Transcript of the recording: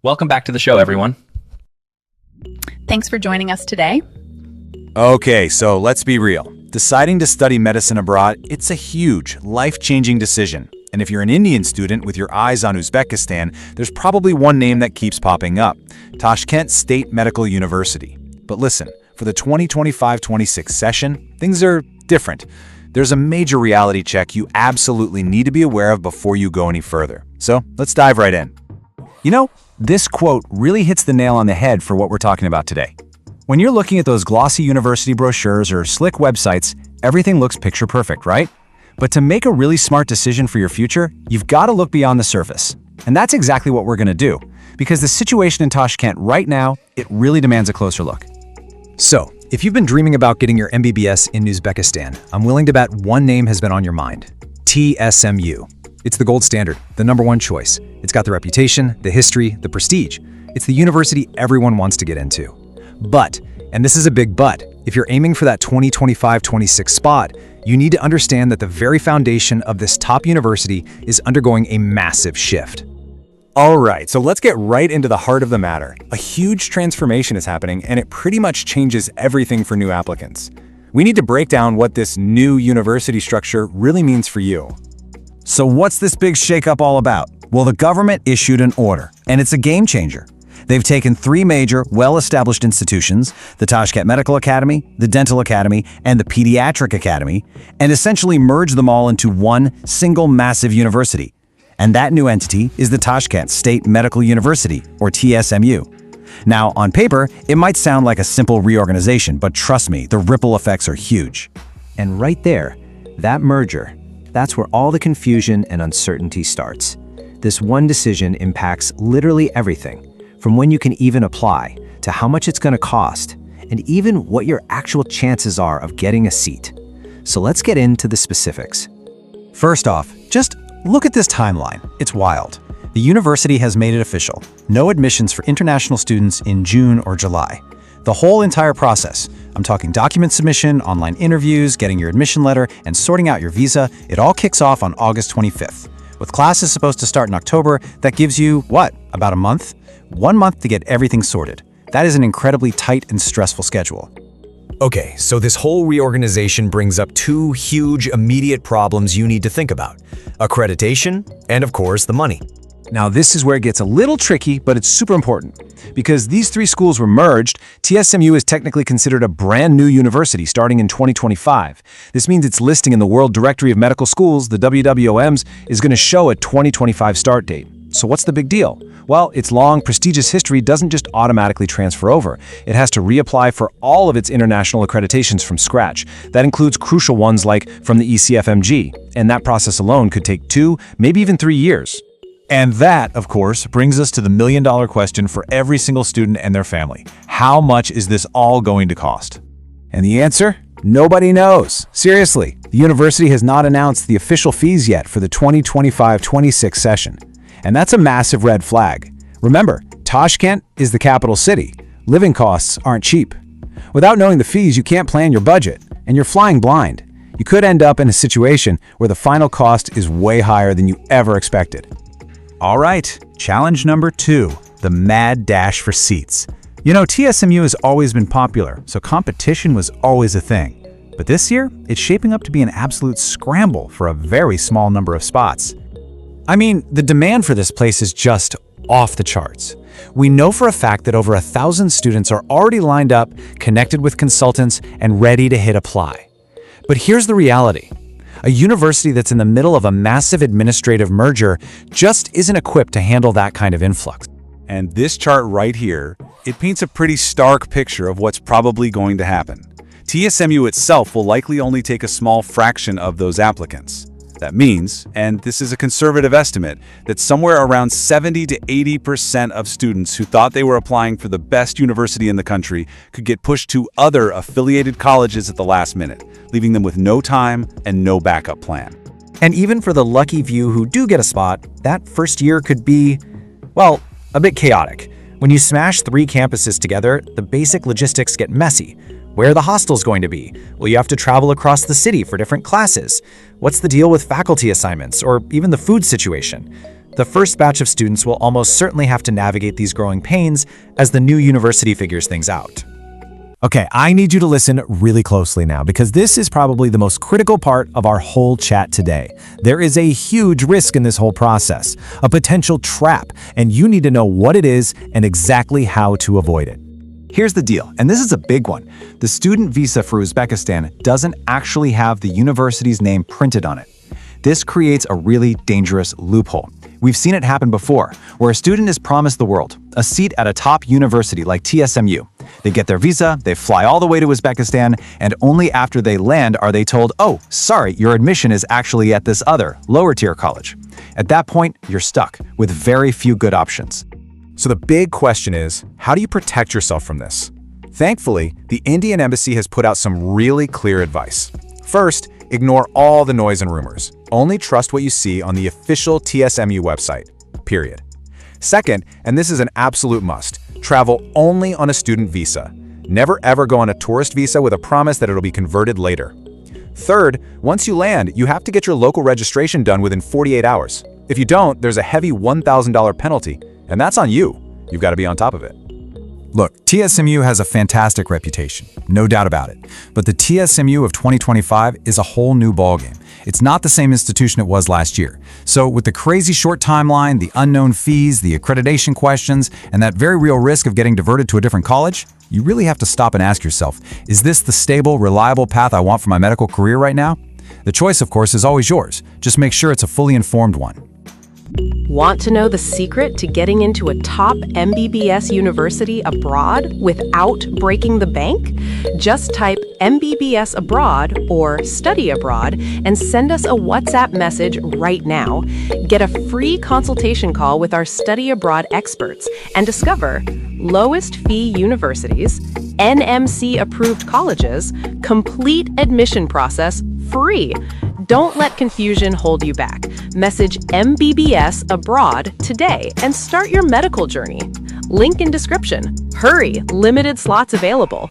Welcome back to the show, everyone. Thanks for joining us today. Okay, so let's be real. Deciding to study medicine abroad, it's a huge, life-changing decision. And if you're an Indian student with your eyes on Uzbekistan, there's probably one name that keeps popping up: Tashkent State Medical University. But listen, for the 2025-26 session, things are different. There's a major reality check you absolutely need to be aware of before you go any further. So let's dive right in. You know, this quote really hits the nail on the head for what we're talking about today. When you're looking at those glossy university brochures or slick websites, everything looks picture perfect, right? But to make a really smart decision for your future, you've got to look beyond the surface. And that's exactly what we're going to do, because the situation in Tashkent right now, it really demands a closer look. So, if you've been dreaming about getting your MBBS in Uzbekistan, I'm willing to bet one name has been on your mind: TSMU. It's the gold standard, the #1 choice. It's got the reputation, the history, the prestige. It's the university everyone wants to get into. But, and this is a big but, if you're aiming for that 2025-26 spot, you need to understand that the very foundation of this top university is undergoing a massive shift. All right, so let's get right into the heart of the matter. A huge transformation is happening, and it pretty much changes everything for new applicants. We need to break down what this new university structure really means for you. So what's this big shakeup all about? Well, the government issued an order, and it's a game changer. They've taken 3 major, well-established institutions, the Tashkent Medical Academy, the Dental Academy, and the Pediatric Academy, and essentially merged them all into one single massive university. And that new entity is the Tashkent State Medical University, or TSMU. Now, on paper, it might sound like a simple reorganization, but trust me, the ripple effects are huge. And right there, that merger, that's where all the confusion and uncertainty starts. This one decision impacts literally everything, from when you can even apply, to how much it's going to cost, and even what your actual chances are of getting a seat. So let's get into the specifics. First off, just look at this timeline. It's wild. The university has made it official. No admissions for international students in June or July. The whole entire process, I'm talking document submission, online interviews, getting your admission letter, and sorting out your visa, it all kicks off on August 25th. With classes supposed to start in October, that gives you, what, about a month? 1 month to get everything sorted. That is an incredibly tight and stressful schedule. Okay, so this whole reorganization brings up 2 huge immediate problems you need to think about: accreditation and, of course, the money. Now, this is where it gets a little tricky, but it's super important. Because these 3 schools were merged, TSMU is technically considered a brand new university starting in 2025. This means its listing in the World Directory of Medical Schools, the WDOMS, is going to show a 2025 start date. So what's the big deal? Well, its long, prestigious history doesn't just automatically transfer over. It has to reapply for all of its international accreditations from scratch. That includes crucial ones like from the FMGE, and that process alone could take 2, maybe even 3 years. And that, of course, brings us to the million-dollar question for every single student and their family. How much is this all going to cost? And the answer? Nobody knows. Seriously, the university has not announced the official fees yet for the 2025-26 session. And that's a massive red flag. Remember, Tashkent is the capital city. Living costs aren't cheap. Without knowing the fees, you can't plan your budget, and you're flying blind. You could end up in a situation where the final cost is way higher than you ever expected. All right, challenge number 2, the mad dash for seats. You know, TSMU has always been popular, so competition was always a thing. But this year, it's shaping up to be an absolute scramble for a very small number of spots. I mean, the demand for this place is just off the charts. We know for a fact that over 1,000 students are already lined up, connected with consultants, and ready to hit apply. But here's the reality. A university that's in the middle of a massive administrative merger just isn't equipped to handle that kind of influx. And this chart right here, it paints a pretty stark picture of what's probably going to happen. TSMU itself will likely only take a small fraction of those applicants. That means, and this is a conservative estimate, that somewhere around 70 to 80% of students who thought they were applying for the best university in the country could get pushed to other affiliated colleges at the last minute, leaving them with no time and no backup plan. And even for the lucky few who do get a spot, that first year could be, well, a bit chaotic. When you smash 3 campuses together, the basic logistics get messy. Where are the hostels going to be? Will you have to travel across the city for different classes? What's the deal with faculty assignments or even the food situation? The first batch of students will almost certainly have to navigate these growing pains as the new university figures things out. Okay, I need you to listen really closely now because this is probably the most critical part of our whole chat today. There is a huge risk in this whole process, a potential trap, and you need to know what it is and exactly how to avoid it. Here's the deal, and this is a big one. The student visa for Uzbekistan doesn't actually have the university's name printed on it. This creates a really dangerous loophole. We've seen it happen before, where a student is promised the world, a seat at a top university like TSMU. They get their visa, they fly all the way to Uzbekistan, and only after they land are they told, oh, sorry, your admission is actually at this other, lower-tier college. At that point, you're stuck with very few good options. So the big question is, how do you protect yourself from this? Thankfully, the Indian Embassy has put out some really clear advice. First, ignore all the noise and rumors. Only trust what you see on the official TSMU website, period. Second, and this is an absolute must, travel only on a student visa. Never ever go on a tourist visa with a promise that it'll be converted later. Third, once you land, you have to get your local registration done within 48 hours. If you don't, there's a heavy $1,000 penalty, and that's on you. You've got to be on top of it. Look, TSMU has a fantastic reputation, no doubt about it. But the TSMU of 2025 is a whole new ballgame. It's not the same institution it was last year. So with the crazy short timeline, the unknown fees, the accreditation questions, and that very real risk of getting diverted to a different college, you really have to stop and ask yourself, is this the stable, reliable path I want for my medical career right now? The choice, of course, is always yours. Just make sure it's a fully informed one. Want to know the secret to getting into a top MBBS university abroad without breaking the bank? Just type MBBS abroad or study abroad and send us a WhatsApp message right now. Get a free consultation call with our study abroad experts and discover lowest fee universities, NMC approved colleges, complete admission process free. Don't let confusion hold you back. Message MBBS abroad today and start your medical journey. Link in description. Hurry, limited slots available.